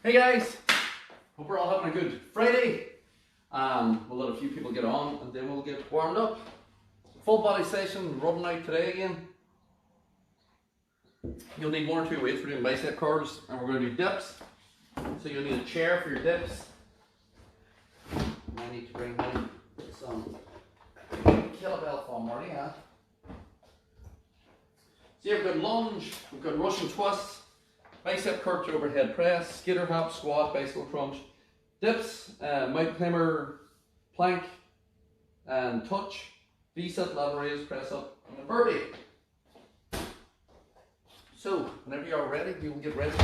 Hey guys, hope we're all having a good Friday. We'll let a few people get on and then we'll get warmed up. Full body session, rubbing out today again. You'll need one or two weights for doing bicep curls, and we're going to do dips. So you'll need a chair for your dips. And I need to bring in some kettlebell foam already, huh? So you've got lunge, we've got Russian twists, bicep curl to overhead press, skitter hop, squat, bicycle crunch, dips, mountain climber, plank, and touch, Bicep, lateral raise, press up, and a burpee. So whenever you're ready, we will get ready.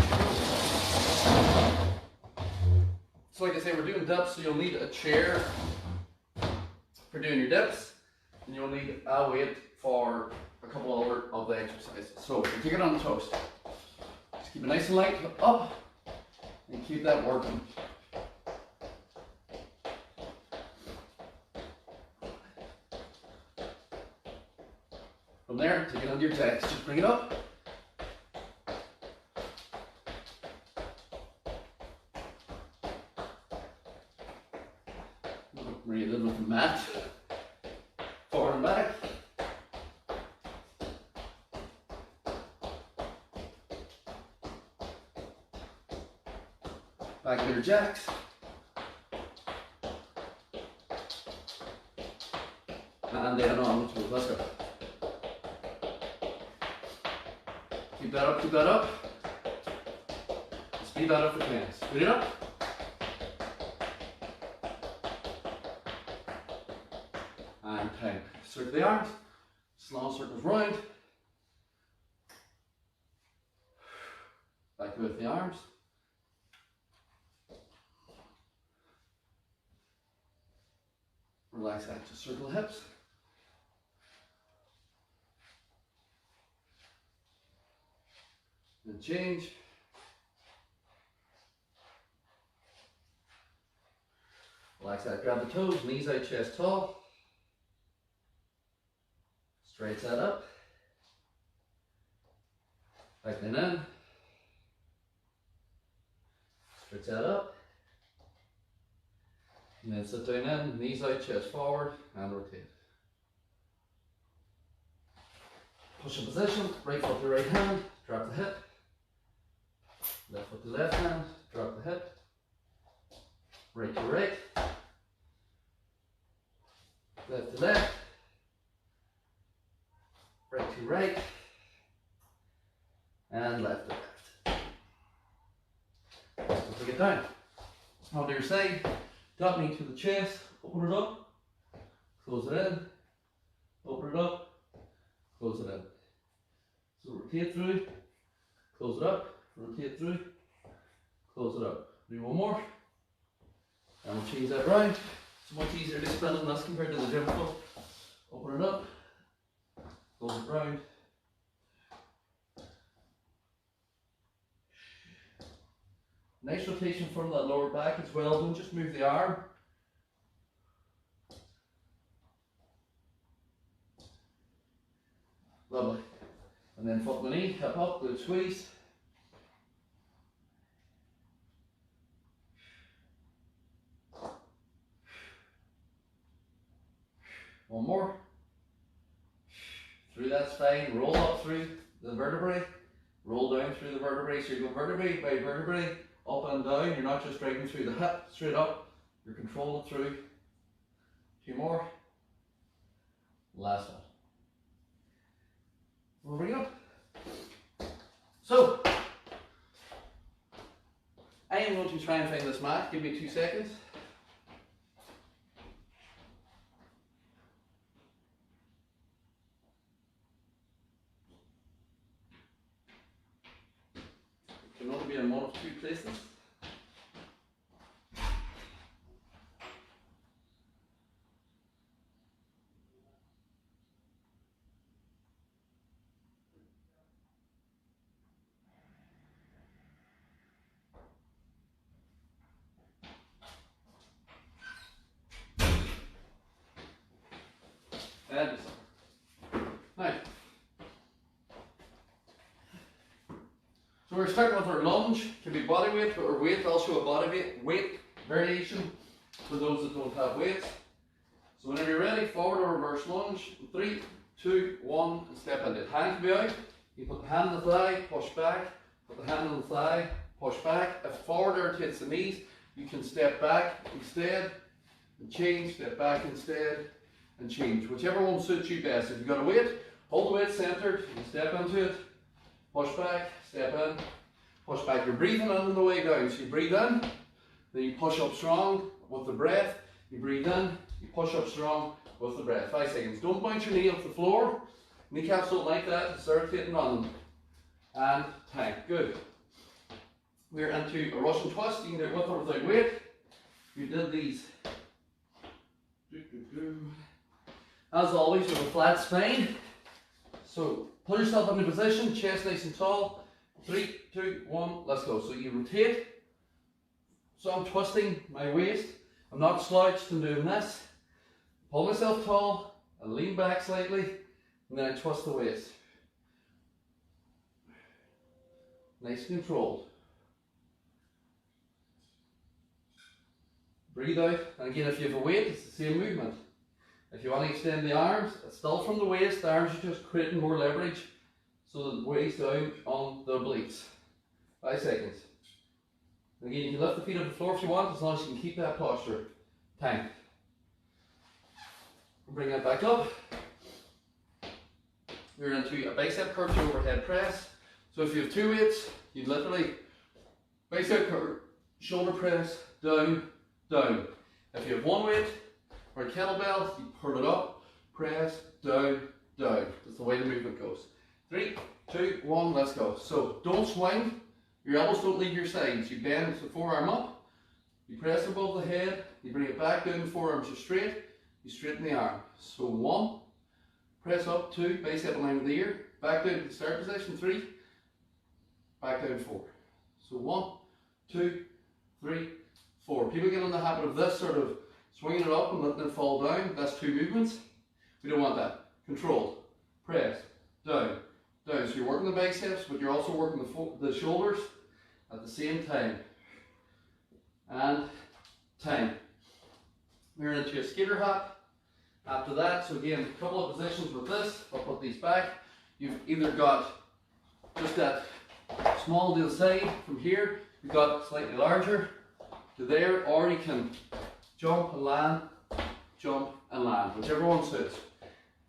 So like I say, we're doing dips, so you'll need a chair for doing your dips, and you'll need a weight for a couple other of the exercises. So take it on the toes. Just keep it nice and light up, and keep that working. From there, take it under your chest. Just bring it up. Bring it in with the mat. Forward and back. Back to your jacks. And then on to it. Let's go. Keep that up, keep that up. Speed that up for 10. Speed it up. And 10. Circle the arms. Small circles round. Back with the arms. Relax that, just circle the hips. And change. Relax that, grab the toes, knees out, chest tall. Straight that up. Back then in. Straight that up. And then sit down in, knees out, chest forward, and rotate. Push in position, right foot to right hand, drop the hip. Left foot to left hand, drop the hip. Right to right. Left to left. Right to right. And left to left. So take it down. On to your side. Drop knee to the chest, open it up, close it in, open it up, close it in. So rotate through, close it up, rotate through, close it up. Do one more, and we'll change that round. It's much easier to spin than this compared to the gym foot. Open it up, close it round. Nice rotation from that lower back as well. Don't just move the arm. Lovely. And then foot and knee, hip up, glute squeeze. One more. Through that spine, roll up through the vertebrae, roll down through the vertebrae. So you go vertebrae by vertebrae. Up and down, you're not just dragging through the hip, straight up, you're controlling through. Two more. Last one. We'll bring it up. So, I am going to try and find this mat. Give me 2 seconds. It can only be in one of 2 places. Now, so we're starting with our lunge. Can be body weight or weight. I'll show a body weight variation for those that don't have weights. So whenever you're ready, forward or reverse lunge. 3, 2, 1, and step into it. Hand can be out. You put the hand on the thigh, push back. Put the hand on the thigh, push back. If forward irritates the knees, you can step back instead and change. Step back instead and change. Whichever one suits you best. If you've got a weight, hold the weight centered. You step into it. Push back, step in, push back. You're breathing in on the way down. So you breathe in, then you push up strong with the breath. You breathe in, you push up strong with the breath. 5 seconds. Don't bounce your knee off the floor. Kneecaps don't like that. It's irritating on them. And time. Good. We're into a Russian twist. You can do it with or without weight. You did these. As always, with a flat spine. So pull yourself into position, chest nice and tall. 3, 2, 1, let's go. So you rotate. So I'm twisting my waist. I'm not slouched and doing this. Pull myself tall, I lean back slightly, and then I twist the waist. Nice and controlled. Breathe out, and again if you have a weight, it's the same movement. If you want to extend the arms, it's still from the waist, the arms are just creating more leverage, so that the waist down on the obliques. 5 seconds. And again, you can lift the feet off the floor if you want, as long as you can keep that posture. Time. Bring that back up. We're into a bicep curl to overhead press. So if you have 2 weights, you literally bicep curl, shoulder press, down, down. If you have 1 weight or a kettlebell, you pull it up, press, down, down. That's the way the movement goes. 3, 2, 1, let's go. So don't swing. Your elbows don't leave your sides. You bend the forearm up, you press above the head, you bring it back down, the forearms are straight, you straighten the arm. So 1, press up, 2, bicep in line with the ear, back down to the start position, 3, back down 4. So 1, 2, 3, 4. People get in the habit of this sort of swinging it up and letting it fall down. That's 2 movements. We don't want that. Control, press, down, down. So you're working the biceps, but you're also working the shoulders at the same time. And time. We're into a skater hop. After that, so again, a couple of positions with this. I'll put these back. You've either got just that small to the side from here, you've got slightly larger to there, or you can jump and land, whichever one suits.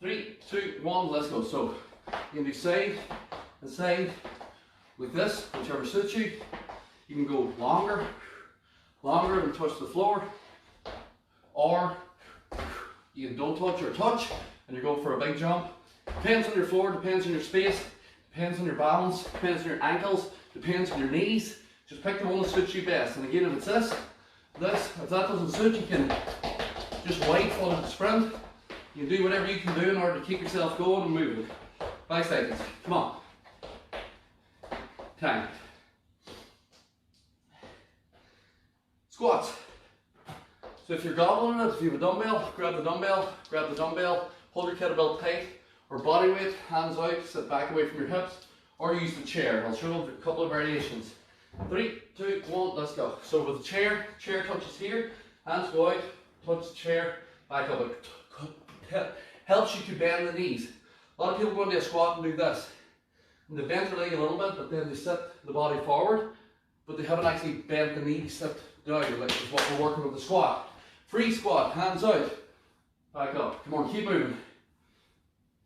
3, 2, 1, let's go. So you can do side and side like this, whichever suits you. You can go longer and touch the floor, or you don't touch or touch and you go for a big jump. Depends on your floor, depends on your space, depends on your balance, depends on your ankles, depends on your knees. Just pick the one that suits you best. And again, if it's this, if that doesn't suit, you can just wait for the sprint. You can do whatever you can do in order to keep yourself going and moving. 5 seconds. Come on. Time. Squats. So if you're gobbling it, if you have a dumbbell, grab the dumbbell, hold your kettlebell tight, or body weight, hands out, sit back away from your hips, or use the chair. I'll show you a couple of variations. 3, 2, 1, let's go. So with the chair touches here, hands go out, touch the chair, back up. It helps you to bend the knees. A lot of people go into a squat and do this. And they bend their leg a little bit, but then they sit the body forward, but they haven't actually bent the knee, sit down, like is what we're working with the squat. Free squat, hands out, back up. Come on, keep moving.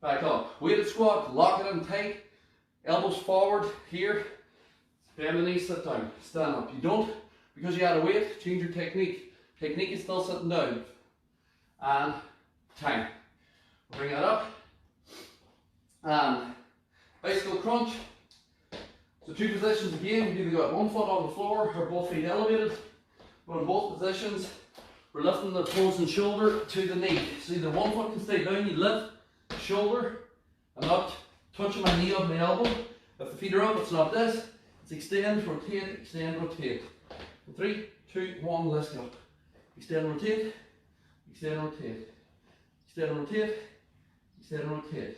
Back up. Weighted squat, lock it in tight, elbows forward here. Bend the knees, sit down, stand up. You don't, because you add a weight, change your technique. Technique is still sitting down. And time. Bring that up. And bicycle crunch. So 2 positions again. You've either got 1 foot on the floor or both feet elevated. But in both positions, we're lifting the opposing shoulder to the knee. So either 1 foot can stay down, you lift the shoulder. I'm not touching my knee on my elbow. If the feet are up, it's not this. It's extend, rotate, extend, rotate. 3, 2, 1, let's go. Extend, rotate, extend, rotate, extend, rotate, extend, rotate.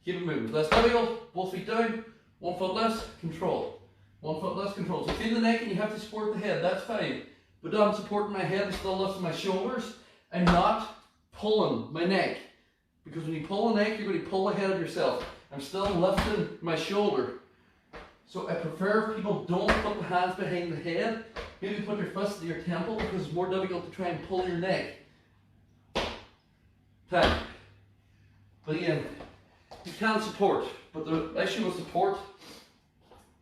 Keep it moving. Let's go. Both feet down, 1 foot less, control. 1 foot less control. So feel the neck and you have to support the head, that's fine. But I'm supporting my head and still lifting my shoulders. I'm not pulling my neck. Because when you pull the neck, you're going to pull the head of yourself. I'm still lifting my shoulder. So I prefer people don't put the hands behind the head. Maybe put your fist to your temple because it's more difficult to try and pull your neck. 10. But again, you can support. But the issue with support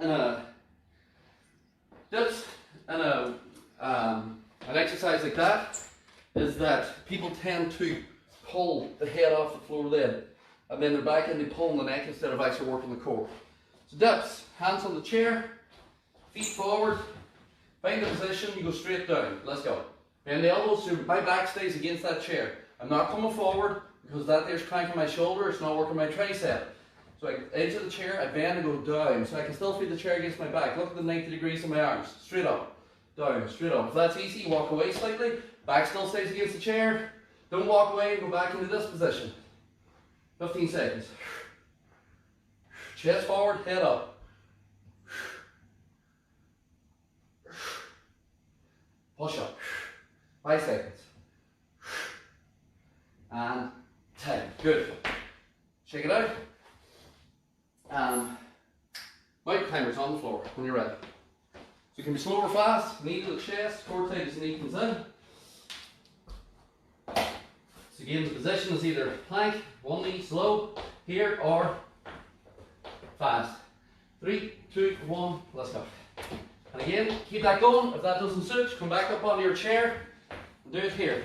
and dips and an exercise like that is that people tend to pull the head off the floor then. And then they're back and they pull the neck instead of actually working the core. So dips, hands on the chair, feet forward, find the position, you go straight down. Let's go. Bend the elbows so my back stays against that chair. I'm not coming forward because that there's cranking my shoulder, it's not working my tricep. So I edge of the chair, I bend and go down. So I can still feel the chair against my back. Look at the 90 degrees in my arms. Straight up, down, straight up. If that's easy, walk away slightly. Back still stays against the chair. Don't walk away and go back into this position. 15 seconds. Chest forward, head up. Push up. 5 seconds. And 10. Good. Shake it out. Mountain climbers on the floor when you're ready. So you can be slow or fast. Knee to the chest, core tight as the knee comes in. So again, the position is either plank, one knee slow, here, or fast. 3, 2, 1, let's go. And again, keep that going. If that doesn't suit, come back up onto your chair and do it here.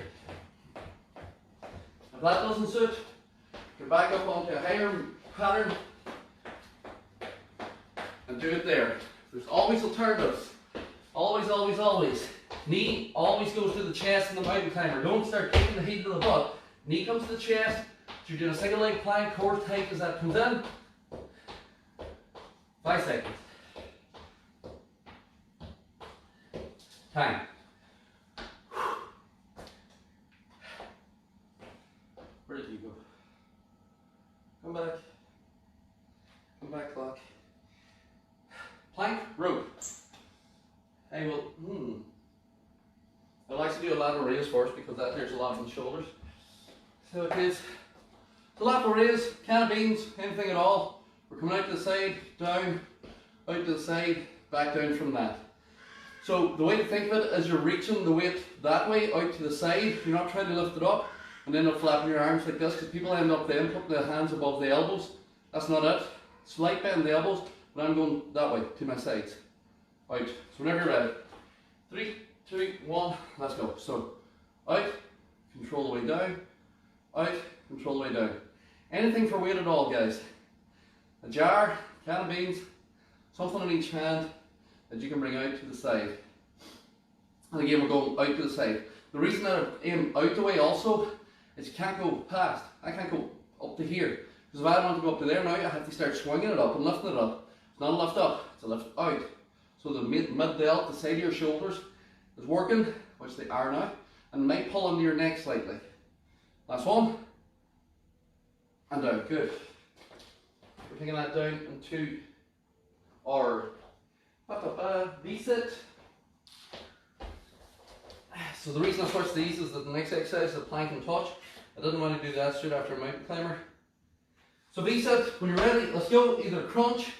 If that doesn't suit, go back up onto a higher pattern and do it there. There's always alternatives. Always, always, always. Knee always goes to the chest in the mountain climber. Don't start taking the heat to the butt. Knee comes to the chest. So you're doing a single leg plank, core tight as that comes in. 5 seconds. Time. Where did you go? Come back. Come back, clock. Plank, rope. I will, I like to do a lateral raise first because that clears a lot of the shoulders. So it is the lateral raise, can of beans, anything at all. We're coming out to the side, down, out to the side, back down from that. So the way to think of it is you're reaching the weight that way, out to the side. You're not trying to lift it up and end up flapping your arms like this because people end up then putting their hands above the elbows. That's not it. Slight bend in the elbows, but I'm going that way to my sides. Out. So whenever you're ready. 3, 2, 1, let's go. So out, control the way down, out, control the way down. Anything for weight at all, guys. A jar, can of beans, something in each hand that you can bring out to the side. And again, we're going out to the side. The reason that I aim out the way also is you can't go past. I can't go up to here. Because if I want to go up to there now, I have to start swinging it up and lifting it up. It's not a lift up, it's a lift out. So the mid-delt, the side of your shoulders, is working, which they are now, and might pull into your neck slightly. Last one. And down. Good. We're taking that down into our Bicep. So the reason I switched these is that the next exercise is a plank and touch. I didn't want to do that straight after a mountain climber. So V-set, when you're ready, let's go. Either crunch,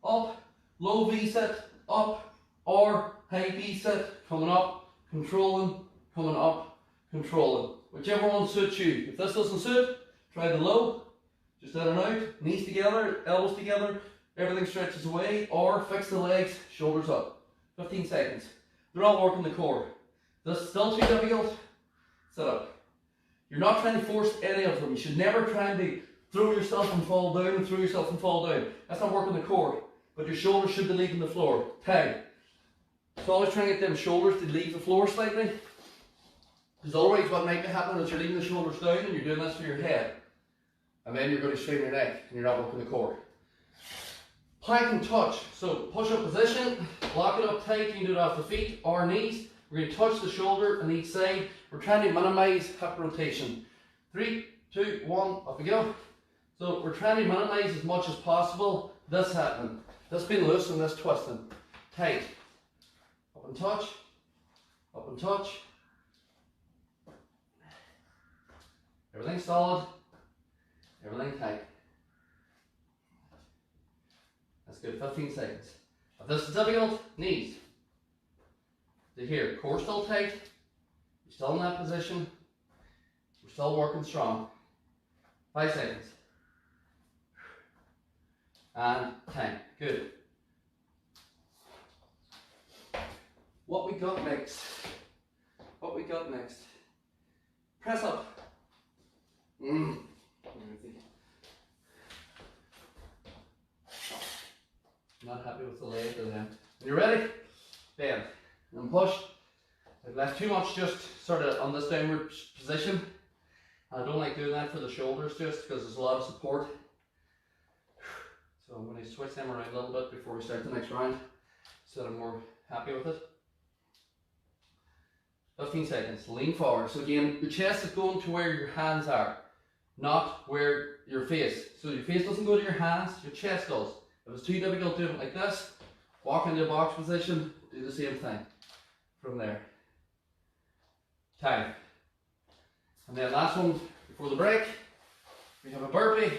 up, low V-set, up, or high V-set, coming up, controlling, coming up, controlling. Whichever one suits you. If this doesn't suit, try the low, just in and out, knees together, elbows together, everything stretches away, or fix the legs, shoulders up. 15 seconds. They're all working the core. This is still too difficult, sit up. You're not trying to force any of them. You should never try and throw yourself and fall down and throw yourself and fall down. That's not working the core. But your shoulders should be leaving the floor. Tag. So always try and get them shoulders to leave the floor slightly. Because otherwise what might be happening is you're leaving the shoulders down and you're doing this for your head. And then you're going to strain your neck and you're not working the core. Plank and touch. So push up position, lock it up tight. You can do it off the feet or knees. We're going to touch the shoulder on each side. We're trying to minimize hip rotation. 3, 2, 1, up we go. So we're trying to minimize as much as possible this happening. This being loose and this twisting. tight. Up and touch, up and touch. Everything solid, everything tight. That's good, 15 seconds. If this is difficult, knees to here. Core still tight, you're still in that position, we're still working strong. 5 seconds. And 10, good. What we got next? What we got next? Press up. Not happy with the leg at the end. When you're ready, bend and push. I've left too much just sort of on this downward position. I don't like doing that for the shoulders just because there's a lot of support. So I'm going to switch them around a little bit before we start the next round so that I'm more happy with it. 15 seconds, lean forward. So again, your chest is going to where your hands are, not where your face. So your face doesn't go to your hands, your chest does. If it's too difficult doing it like this, walk into a box position, do the same thing from there. Time. And then last one before the break, we have a burpee.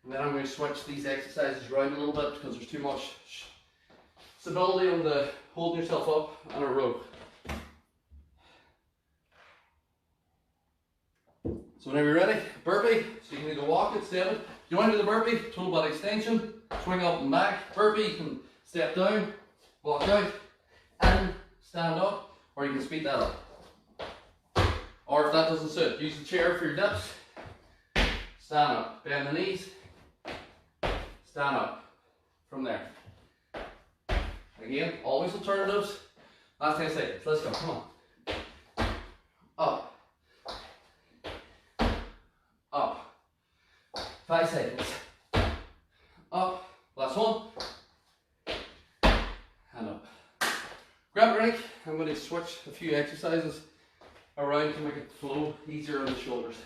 And then I'm going to switch these exercises around a little bit because there's too much stability on the holding yourself up on a rope. So whenever you're ready, burpee. So you can either walk it, step it. If you want to do the burpee, total body extension, swing up and back. Burpee, you can step down, walk out, and stand up, or you can speed that up. Or if that doesn't suit, use the chair for your dips. Stand up, bend the knees, stand up from there. Again, always alternatives. Last 10 seconds, let's go, come on. Up. Up. 5 seconds. Up. Last one. And up. Grab a break. I'm going to switch a few exercises around to make it flow easier on the shoulders.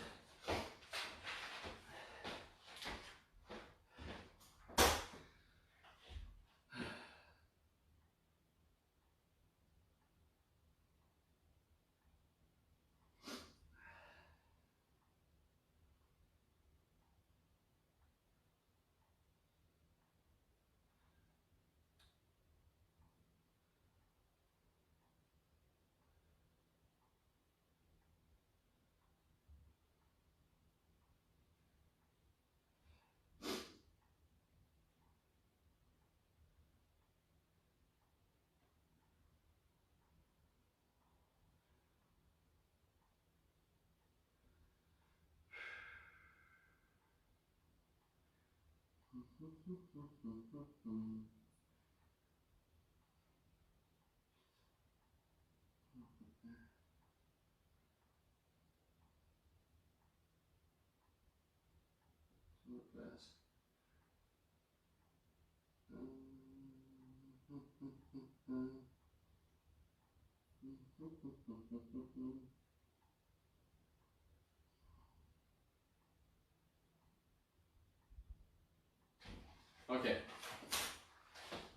Okay,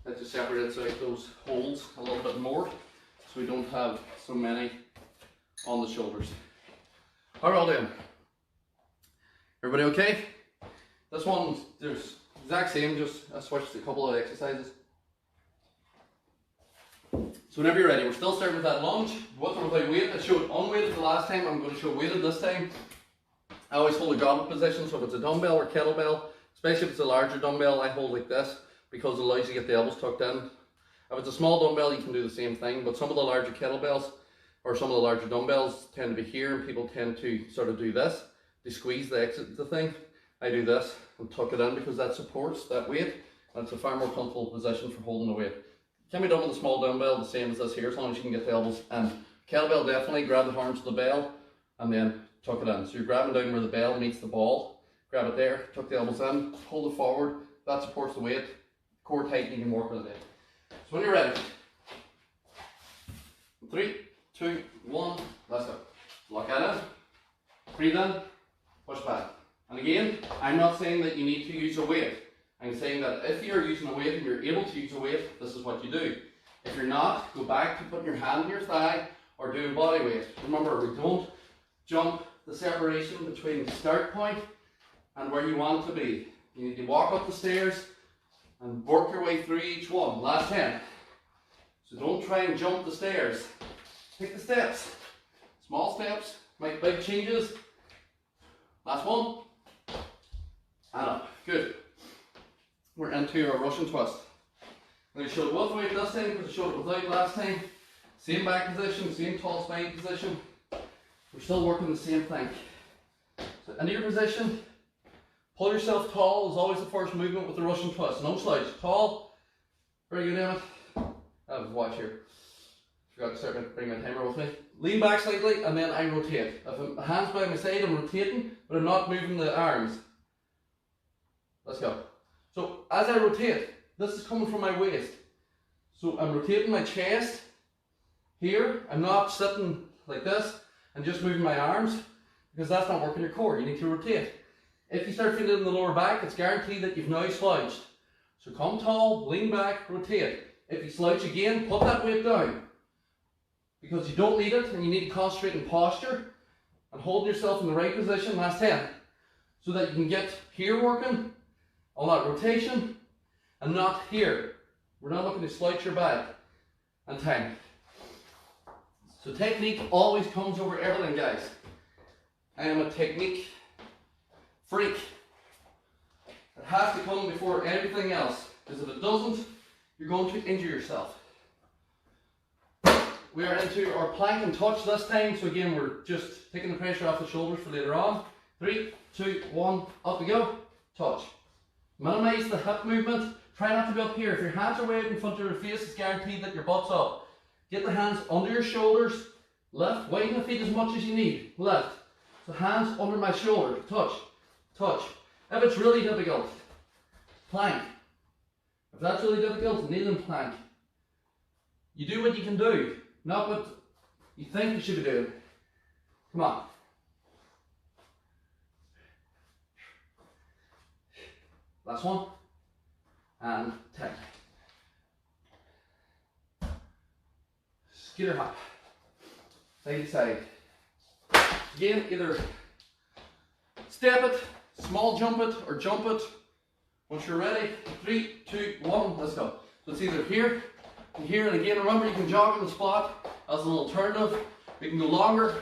let's just separate out those holes a little bit more so we don't have so many on the shoulders. How are we all doing? Everybody okay? This one, there's exact same, just I switched a couple of exercises. So whenever you're ready, we're still starting with that lunge, with or without weight. I showed unweighted the last time, I'm going to show weighted this time. I always hold a goblet position, so if it's a dumbbell or kettlebell, especially if it's a larger dumbbell, I hold like this because it allows you to get the elbows tucked in. If it's a small dumbbell, you can do the same thing, but some of the larger kettlebells or some of the larger dumbbells tend to be here and people tend to sort of do this. They squeeze the thing. I do this and tuck it in because that supports that weight and it's a far more comfortable position for holding the weight. It can be done with a small dumbbell, the same as this here, as long as you can get the elbows in. Kettlebell, definitely grab the horns of the bell and then tuck it in. So you're grabbing down where the bell meets the ball. Grab it there, tuck the elbows in, hold it forward, that supports the weight, core tight, and you can work with it. So when you're ready, 3, 2, 1, let's go. Lock that in, breathe in, push back. And again, I'm not saying that you need to use a weight. I'm saying that if you're using a weight and you're able to use a weight, this is what you do. If you're not, go back to putting your hand on your thigh or doing body weight. Remember, we don't jump the separation between the start point and where you want to be. You need to walk up the stairs and work your way through each one. Last 10. So don't try and jump the stairs. Take the steps. Small steps, make big changes. Last one. And up. Good. We're into our Russian twist. I'm going to show it with weight this time because I showed it without last time. Same back position, same tall spine position. We're still working the same thing. So into your position, pull yourself tall is always the first movement with the Russian twist. No slouch. Tall. Very good, Emmett. I have a watch here. Forgot to start to bring my timer with me. Lean back slightly and then I rotate. If my hands by my side, I'm rotating, but I'm not moving the arms. Let's go. So as I rotate, this is coming from my waist. So I'm rotating my chest here. I'm not sitting like this and just moving my arms because that's not working your core. You need to rotate. If you start feeling it in the lower back, it's guaranteed that you've now slouched. So come tall, lean back, rotate. If you slouch again, put that weight down because you don't need it and you need to concentrate on posture and hold yourself in the right position. Last 10. So that you can get here working on that rotation and not here. We're not looking to slouch your back. And time. So technique always comes over everything, guys. I am a technique freak. It has to come before everything else, because if it doesn't, you're going to injure yourself. We are into our plank and touch this time, so again we're just taking the pressure off the shoulders for later on. 3, 2, 1, up we go. Touch. Minimize the hip movement. Try not to be up here. If your hands are way out in front of your face, it's guaranteed that your butt's up. Get the hands under your shoulders. Lift. Widen the feet as much as you need. Lift. So hands under my shoulder. Touch. Touch. If it's really difficult, plank. If that's really difficult, kneel and plank. You do what you can do, not what you think you should be doing. Come on. Last one. And 10. Skitter hop. Side to side. Again, either step it, small jump it, or jump it. Once you're ready, 3, 2, 1, let's go. So it's either here and here, and again, remember you can jog on the spot as an alternative. We can go longer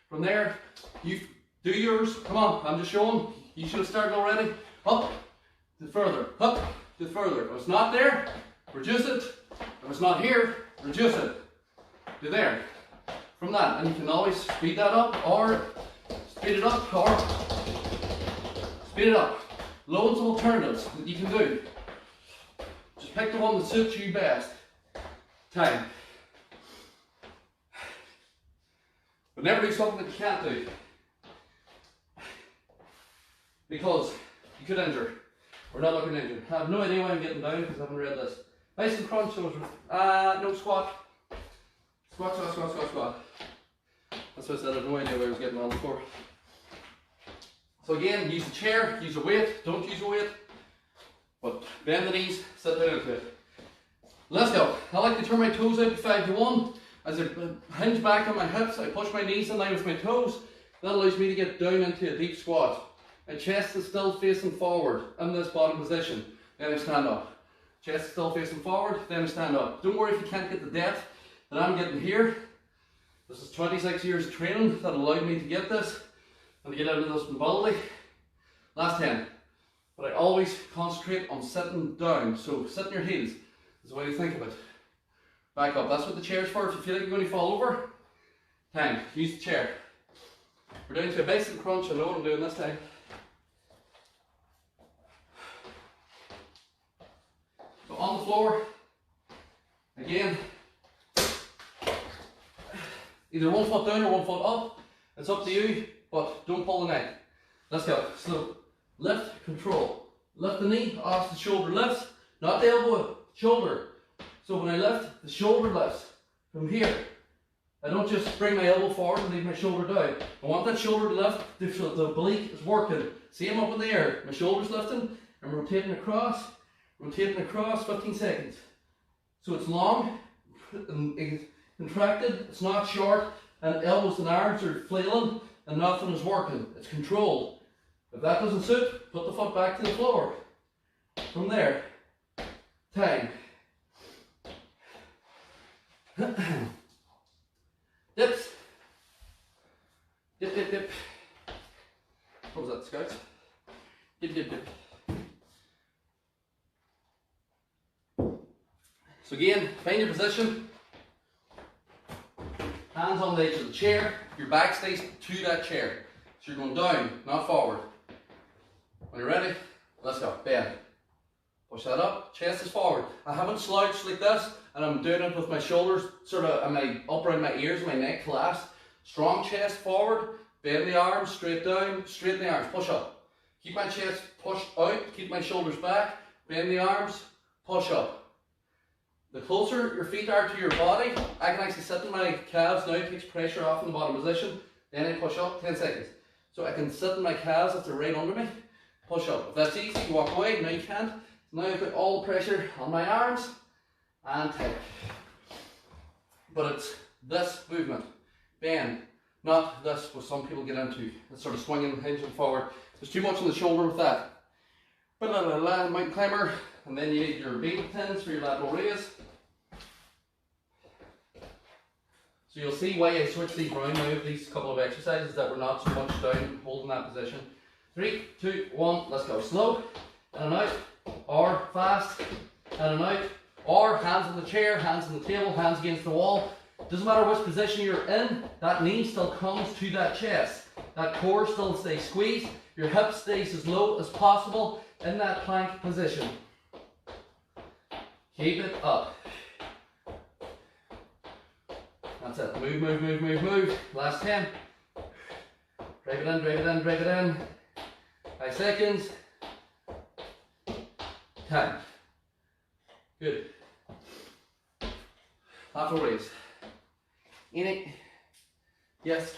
from there. You do yours. Come on, I'm just showing. You should have started already. Up to further, up to further. If it's not there, reduce it. If it's not here, reduce it to there. From that, and you can always speed that up or speed it up or speed it up. Loads of alternatives that you can do. Just pick the one that suits you best. Time. But never do something that you can't do, because you could injure. We're not looking to injure. I have no idea why I'm getting down because I haven't read this. Bicep crunch, so no squat. Squat, squat, squat, squat, squat. That's what I said, I have no idea where I was getting on before. So again, use a chair, use a weight, don't use a weight. But bend the knees, sit down into it. Let's go. I like to turn my toes out to 5 to 1. As I hinge back on my hips, I push my knees in line with my toes. That allows me to get down into a deep squat. My chest is still facing forward in this bottom position. Then I stand up. Chest is still facing forward, then I stand up. Don't worry if you can't get the depth that I'm getting here. This is 26 years of training that allowed me to get this and to get out of this mobility. Last 10. But I always concentrate on sitting down. So sit in your heels is the way to think of it. Back up. That's what the chair's for. If you feel like you're going to fall over, time. Use the chair. We're down to a bicep crunch. I know what I'm doing this time. So on the floor, again, either 1 foot down or 1 foot up. It's up to you, but don't pull the neck. Let's go. So lift, control. Lift the knee, off the shoulder lifts, not the elbow, shoulder. So when I lift, the shoulder lifts from here. I don't just bring my elbow forward and leave my shoulder down. I want that shoulder to lift, the oblique is working. Same up in the air. My shoulder's lifting, I'm rotating across, 15 seconds. So it's long, and contracted, it's not short, and elbows and arms are flailing and nothing is working. It's controlled. If that doesn't suit, put the foot back to the floor. From there, time. Dips. Dip, dip, dip. What was that, Scouts? Dip, dip, dip. So again, find your position. Hands on the edge of the chair. Your back stays to that chair. So you're going down, not forward. When you're ready, let's go. Bend. Push that up. Chest is forward. I haven't slouched like this, and I'm doing it with my shoulders sort of up around my ears, my neck collapsed. Strong chest forward. Bend the arms, straight down, straighten the arms. Push up. Keep my chest pushed out. Keep my shoulders back. Bend the arms. Push up. The closer your feet are to your body, I can actually sit in my calves now, it takes pressure off in the bottom position, then I push up, 10 seconds. So I can sit in my calves if they're right under me, push up. If that's easy, walk away, now you can't. So now I've got all the pressure on my arms, and take. But it's this movement, bend, not this what some people get into. It's sort of swinging, hinging forward. There's too much on the shoulder with that. Landmine Climber, and then you need your baby pins for your lateral raise. So you'll see why I switched these around now, these couple of exercises, that we're not so much down holding that position. 3, 2, 1, let's go. Slow, in and out, or fast, in and out, or hands on the chair, hands on the table, hands against the wall. Doesn't matter which position you're in, that knee still comes to that chest. That core still stays squeezed, your hip stays as low as possible in that plank position. Keep it up. That's it. Move, move, move, move, move. Last 10. Drive it in, drive it in, drive it in. 5 seconds. 10. Good. Lateral raise. In it. Yes.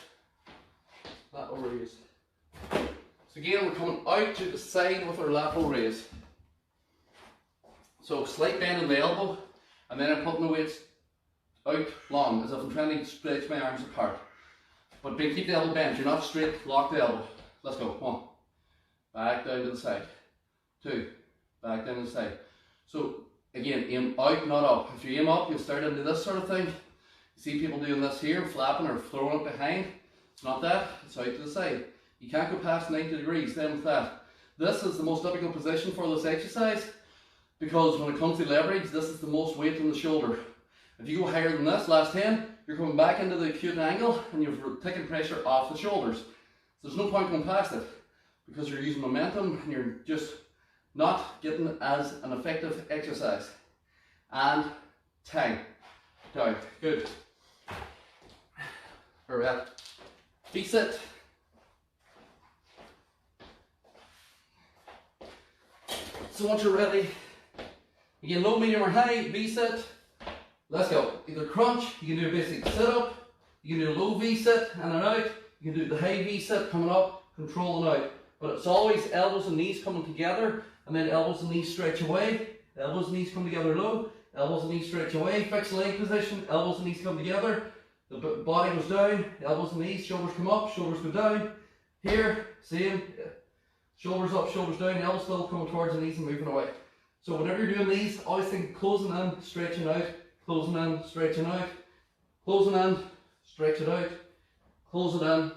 Lateral raise. So again, we're coming out to the side with our lateral raise. So slight bend in the elbow, and then I'm putting the weights out long, as if I'm trying to stretch my arms apart. But keep the elbow bent, you're not straight, lock the elbow. Let's go, 1. Back down to the side. 2. Back down to the side. So again, aim out, not up. If you aim up, you'll start into this sort of thing. You see people doing this here, flapping or throwing it behind. It's not that, it's out to the side. You can't go past 90 degrees, then with that. This is the most difficult position for this exercise, because when it comes to leverage, this is the most weight on the shoulder. If you go higher than this, last 10, you're coming back into the acute angle and you've taken pressure off the shoulders. So there's no point going past it, because you're using momentum and you're just not getting as an effective exercise. And time. Down. Good. Alright. Bicep. So once you're ready, again, low, medium or high, V-sit. Let's go. Either crunch, you can do a basic sit-up, you can do a low V-sit in and out, you can do the high V-sit coming up, controlling out. But it's always elbows and knees coming together, and then elbows and knees stretch away, elbows and knees come together low, elbows and knees stretch away, fixed leg position, elbows and knees come together, the body goes down, elbows and knees, shoulders come up, shoulders go down. Here, same, shoulders up, shoulders down, elbows still coming towards the knees and moving away. So whenever you're doing these, always think closing in, stretching out, closing in, stretching out, closing in, stretch it out, close it in,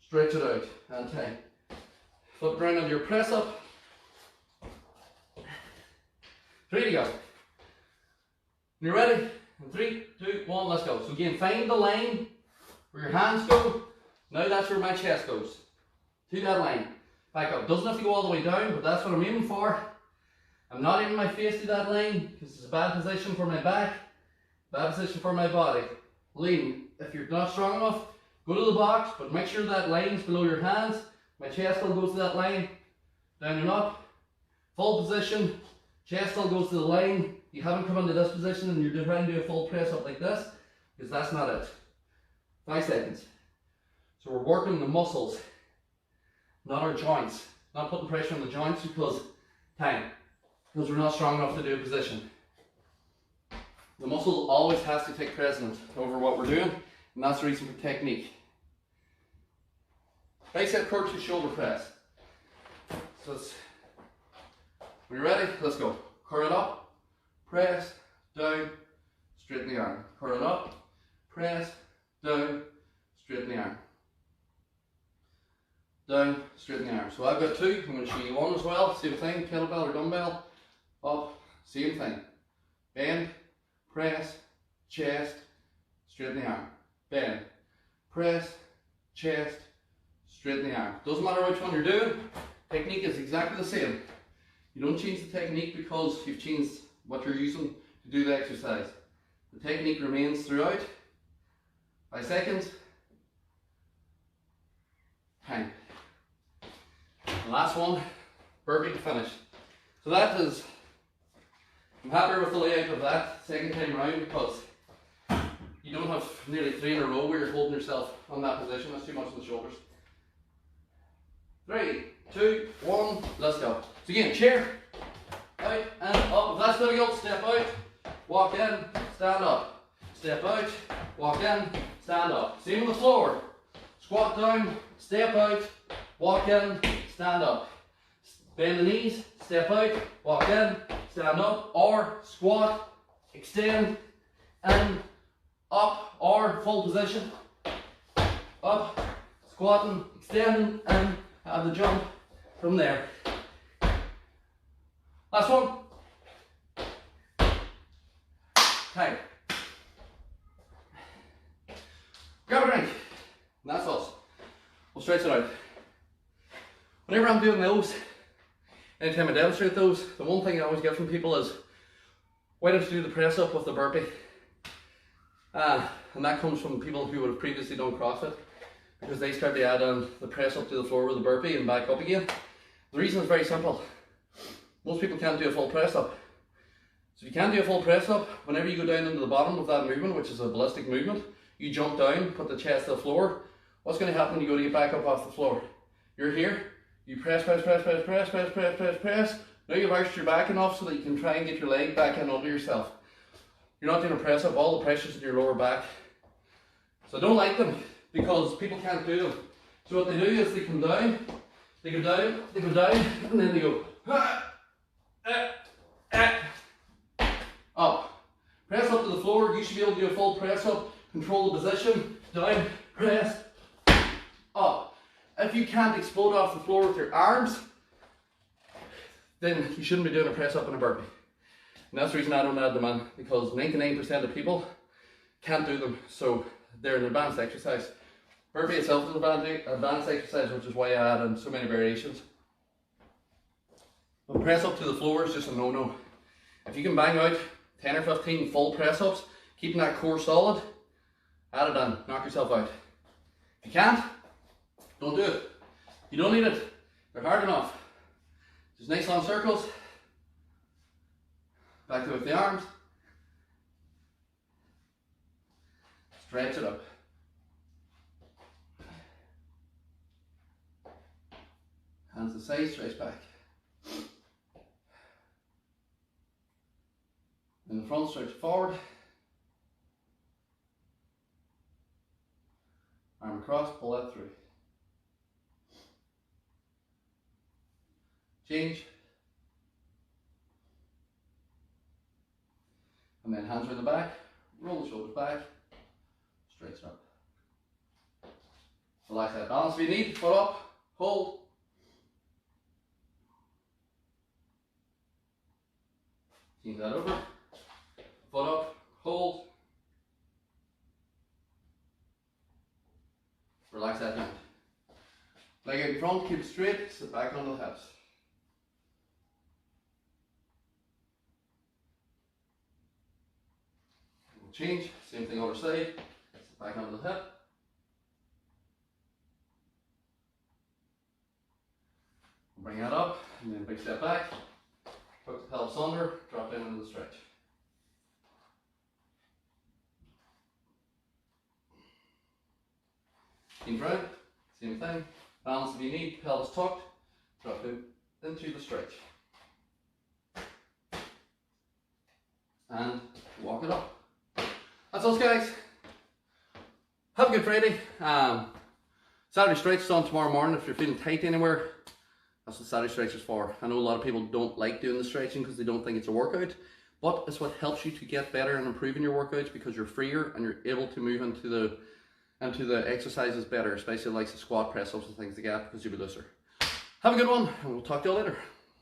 stretch it out, and time. Flip around on your press up. 3 to go. When you're ready, in 3, 2, 1, let's go. So again, find the line where your hands go. Now that's where my chest goes. To that line. Back up. Doesn't have to go all the way down, but that's what I'm aiming for. I'm not aiming my face to that line because it's a bad position for my back, bad position for my body. Lean. If you're not strong enough, go to the box, but make sure that line's below your hands. My chest still goes to that line. Down and up. Full position. Chest still goes to the line. You haven't come into this position and you're trying to do a full press up like this, because that's not it. 5 seconds. So we're working the muscles, not our joints. Not putting pressure on the joints because we're not strong enough to do a position. The muscle always has to take precedence over what we're doing, and that's the reason for technique. Bicep curl to shoulder press. So it's, when you're ready, let's go. Curl it up, press, down, straighten the arm. Curl it up, press, down, straighten the arm. Down, straighten the arm. So I've got two, I'm going to show you one as well. Same thing, kettlebell or dumbbell. Up, same thing. Bend, press, chest, straighten the arm. Bend, press, chest, straighten the arm. Doesn't matter which one you're doing, technique is exactly the same. You don't change the technique because you've changed what you're using to do the exercise. The technique remains throughout. 5 seconds. Time. The last one, burpee to finish. So that is, I'm happier with the layout of that second time around because you don't have nearly 3 in a row where you're holding yourself on that position. That's too much on the shoulders. 3, 2, 1, let's go. So again, chair, out and up. If that's difficult, step out, walk in, stand up. Step out, walk in, stand up. Same on the floor. Squat down, step out, walk in, stand up. Bend the knees, step out, walk in, stand up, or squat, extend, and up, or full position. Up, squatting, extending, and have the jump from there. Last one. Time. Grab a drink. And that's us. We'll stretch it out. Whenever I'm doing those, anytime I demonstrate those, the one thing I always get from people is, why don't you do the press up with the burpee? And that comes from people who would have previously done CrossFit, because they start to add on the press up to the floor with the burpee and back up again. The reason is very simple. Most people can't do a full press up. So if you can't do a full press up, whenever you go down into the bottom of that movement, which is a ballistic movement, you jump down, put the chest to the floor. What's going to happen when you go to get back up off the floor? You're here, you press, press, press, press, press, press, press, press, press. Now you've arched your back enough so that you can try and get your leg back in under yourself. You're not doing a press up, all the pressure's in your lower back. So I don't like them because people can't do them. So what they do is they come down, they go down, they go down, and then they go up. Press up to the floor. You should be able to do a full press up, control the position, down, press, up. If you can't explode off the floor with your arms, then you shouldn't be doing a press up and a burpee. And that's the reason I don't add them in, because 99% of people can't do them, so they're an advanced exercise. Burpee itself is an advanced exercise, which is why I add in so many variations. But press up to the floor is just a no-no. If you can bang out 10 or 15 full press ups, keeping that core solid, add it in, knock yourself out. If you can't, don't do it. You don't need it, they're hard enough. Just nice long circles. Back to it with the arms. Stretch it up. Hands to the side, stretch back. In the front, stretch forward. Arm across, pull that through. Change. And then hands around the back, roll the shoulders back, stretch it up. Relax that balance if you need, foot up, hold. Change that over, foot up, hold. Relax that hand. Leg out in front, keep it straight, sit back onto the hips. Change, same thing other side, sit back onto the hip. Bring that up, and then big step back, hook the pelvis under, drop in into the stretch. Lean round, same thing, balance if you need, pelvis tucked, drop in into the stretch. And walk it up. Have a good Friday. Saturday stretch is on tomorrow morning. If you're feeling tight anywhere, that's what Saturday stretch is for. I know a lot of people don't like doing the stretching because they don't think it's a workout, but it's what helps you to get better and improving your workouts, because you're freer and you're able to move into the exercises better, especially like the squat, press ups and things like that, because you'll be looser. Have a good one, and we'll talk to you all later.